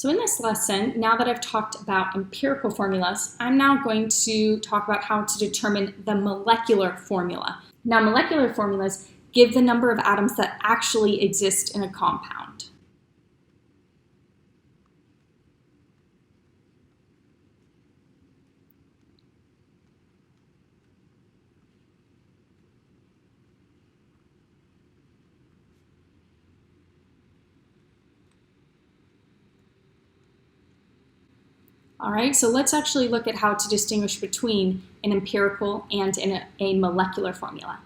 So in this lesson, now that I've talked about empirical formulas, I'm now going to talk about how to determine the molecular formula. Now, molecular formulas give the number of atoms that actually exist in a compound. All right, so let's actually look at how to distinguish between an empirical and a molecular formula.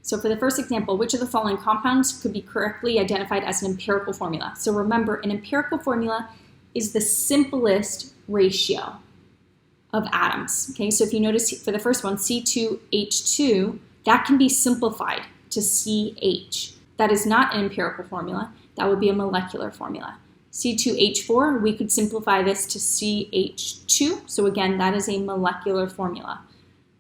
So for the first example, which of the following compounds could be correctly identified as an empirical formula? So remember, an empirical formula is the simplest ratio of atoms. Okay, so if you notice for the first one, C2H2, that can be simplified to CH. That is not an empirical formula. That would be a molecular formula. C2H4, we could simplify this to CH2. So again, that is a molecular formula.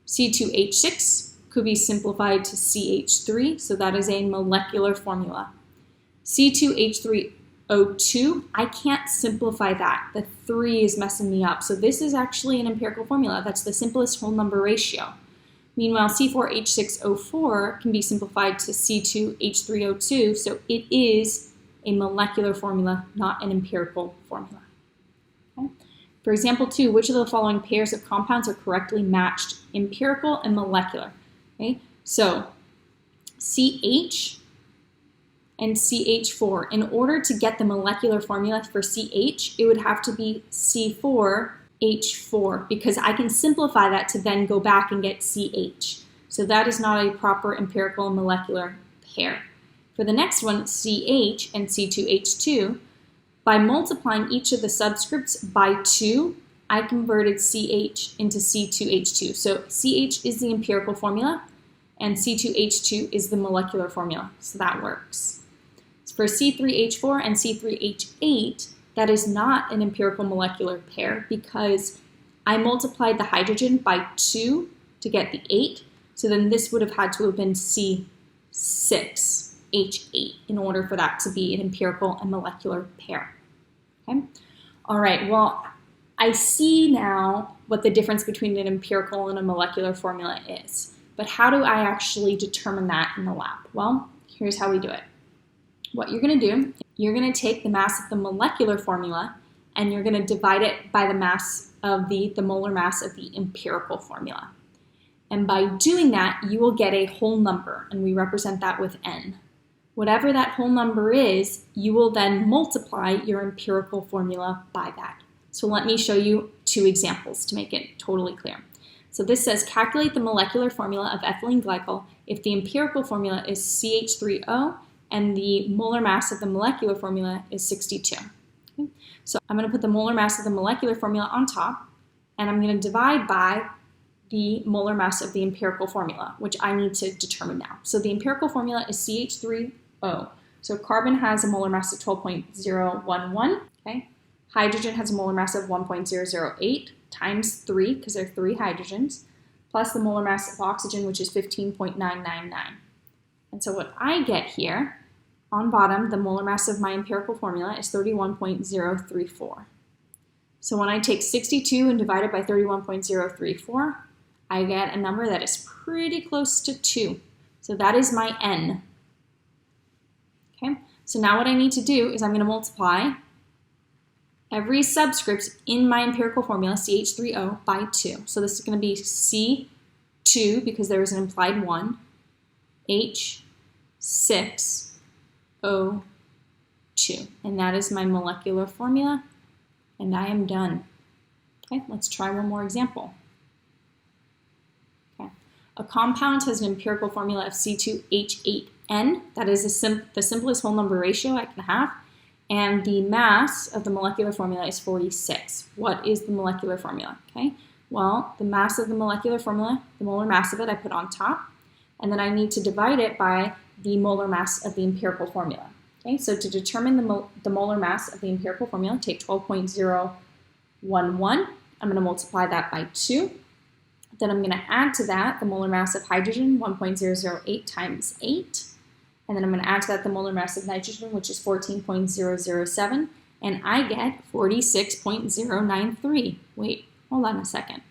C2H6 could be simplified to CH3. So that is a molecular formula. C2H3O2, I can't simplify that. The 3 is messing me up. So this is actually an empirical formula. That's the simplest whole number ratio. Meanwhile, C4H6O4 can be simplified to C2H3O2. So it is a molecular formula, not an empirical formula. Okay. For example 2, which of the following pairs of compounds are correctly matched, empirical and molecular? Okay. So CH and CH4. In order to get the molecular formula for CH, it would have to be C4H4 because I can simplify that to then go back and get CH. So that is not a proper empirical and molecular pair. For the next one, CH and C2H2, by multiplying each of the subscripts by 2, I converted CH into C2H2. So CH is the empirical formula, and C2H2 is the molecular formula. So that works. For C3H4 and C3H8, that is not an empirical molecular pair because I multiplied the hydrogen by 2 to get the 8. So then this would have had to have been C6. H8 in order for that to be an empirical and molecular pair. Okay? All right, well, I see now what the difference between an empirical and a molecular formula is, but how do I actually determine that in the lab? Well, here's how we do it. What you're going to do, you're going to take the mass of the molecular formula and you're going to divide it by the mass of the molar mass of the empirical formula. And by doing that, you will get a whole number, and we represent that with n. Whatever that whole number is, you will then multiply your empirical formula by that. So let me show you 2 examples to make it totally clear. So this says, calculate the molecular formula of ethylene glycol if the empirical formula is CH3O and the molar mass of the molecular formula is 62. Okay? So I'm going to put the molar mass of the molecular formula on top, and I'm going to divide by the molar mass of the empirical formula, which I need to determine now. So the empirical formula is CH3O. So carbon has a molar mass of 12.011. Okay? Hydrogen has a molar mass of 1.008 times 3, because there are 3 hydrogens, plus the molar mass of oxygen, which is 15.999. And so what I get here, on bottom, the molar mass of my empirical formula is 31.034. So when I take 62 and divide it by 31.034, I get a number that is pretty close to 2. So that is my n. Okay, so now what I need to do is I'm going to multiply every subscript in my empirical formula, CH3O, by 2. So this is going to be C2, because there is an implied 1, H6O2. And that is my molecular formula, and I am done. Okay, let's try one more example. Okay. A compound has an empirical formula of C2H8N. That is the simplest whole number ratio I can have. And the mass of the molecular formula is 46. What is the molecular formula? Okay. Well, the mass of the molecular formula, the molar mass of it, I put on top. And then I need to divide it by the molar mass of the empirical formula. Okay. So to determine the molar mass of the empirical formula, take 12.011. I'm going to multiply that by 2. Then I'm going to add to that the molar mass of hydrogen, 1.008 times 8. And then I'm going to add to that the molar mass of nitrogen, which is 14.007. and I get 46.093. Wait, hold on a second.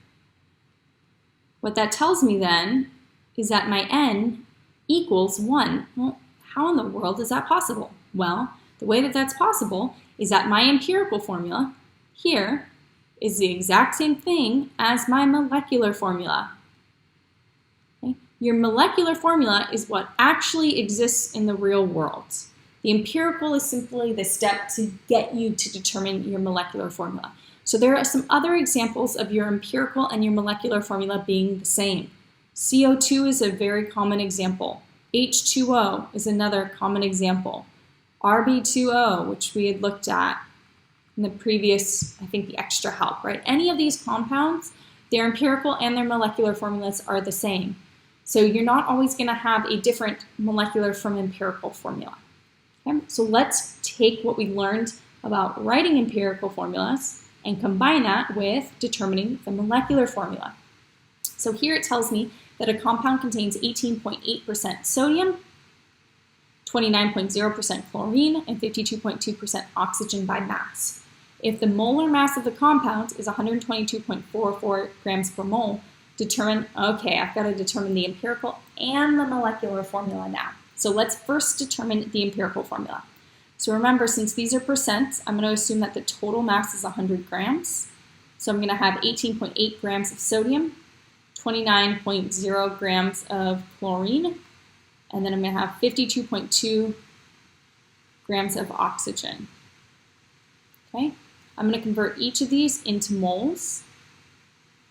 What that tells me then is that my N equals 1. Well, how in the world is that possible? Well, the way that that's possible is that my empirical formula here is the exact same thing as my molecular formula. Okay? Your molecular formula is what actually exists in the real world. The empirical is simply the step to get you to determine your molecular formula. So there are some other examples of your empirical and your molecular formula being the same. CO2 is a very common example. H2O is another common example. Rb2O, which we had looked at in the previous, I think the extra help, right? Any of these compounds, their empirical and their molecular formulas are the same. So you're not always going to have a different molecular from empirical formula. Okay? So let's take what we learned about writing empirical formulas and combine that with determining the molecular formula. So here it tells me that a compound contains 18.8% sodium, 29.0% chlorine, and 52.2% oxygen by mass. If the molar mass of the compound is 122.44 grams per mole, I've got to determine the empirical and the molecular formula now. So let's first determine the empirical formula. So remember, since these are percents, I'm going to assume that the total mass is 100 grams. So I'm going to have 18.8 grams of sodium, 29.0 grams of chlorine, and then I'm going to have 52.2 grams of oxygen. Okay, I'm going to convert each of these into moles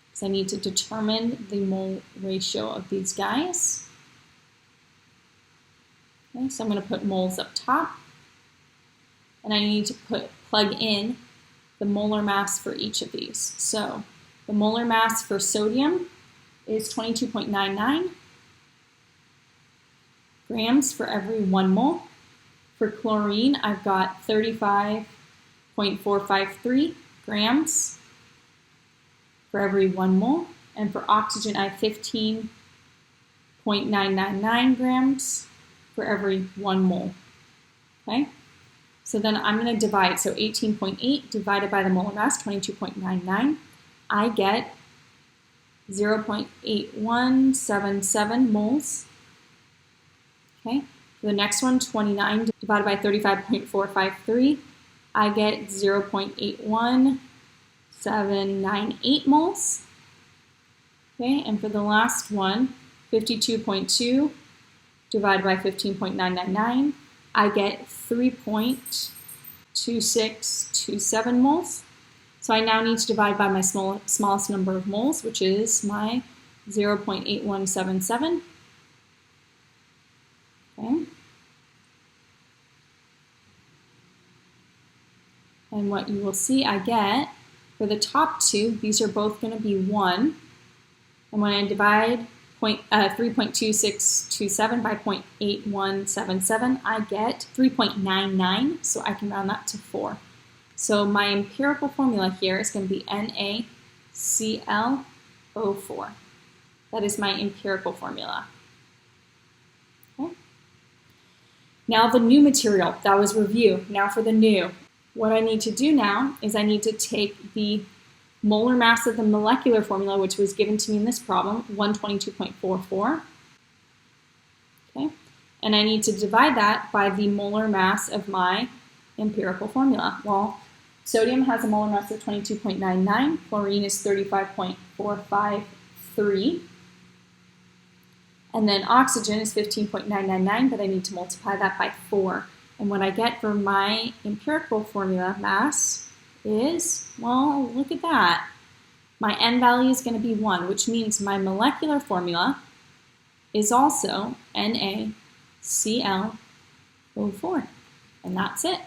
because I need to determine the mole ratio of these guys. Okay, so I'm going to put moles up top, and I need to plug in the molar mass for each of these. So the molar mass for sodium is 22.99 grams for every 1 mole. For chlorine, I've got 35.453 grams for every 1 mole. And for oxygen, I have 15.999 grams for every 1 mole. Okay? So then I'm going to divide. So 18.8 divided by the molar mass, 22.99. I get 0.8177 moles. Okay, for the next one, 29 divided by 35.453, I get 0.81798 moles. Okay, and for the last one, 52.2 divided by 15.999, I get 3.2627 moles. So I now need to divide by my smallest number of moles, which is my 0.8177. Okay. And what you will see I get, for the top two, these are both going to be 1. And when I divide 3.2627 by 0.8177, I get 3.99, so I can round that to 4. So my empirical formula here is going to be NaClO4. That is my empirical formula. Okay. Now the new material, that was review. Now for the new. What I need to do now is I need to take the molar mass of the molecular formula, which was given to me in this problem, 122.44. Okay. And I need to divide that by the molar mass of my empirical formula. Well, sodium has a molar mass of 22.99, chlorine is 35.453, and then oxygen is 15.999, but I need to multiply that by 4. And what I get for my empirical formula mass is, well, look at that. My N value is going to be 1, which means my molecular formula is also NaClO4. And that's it.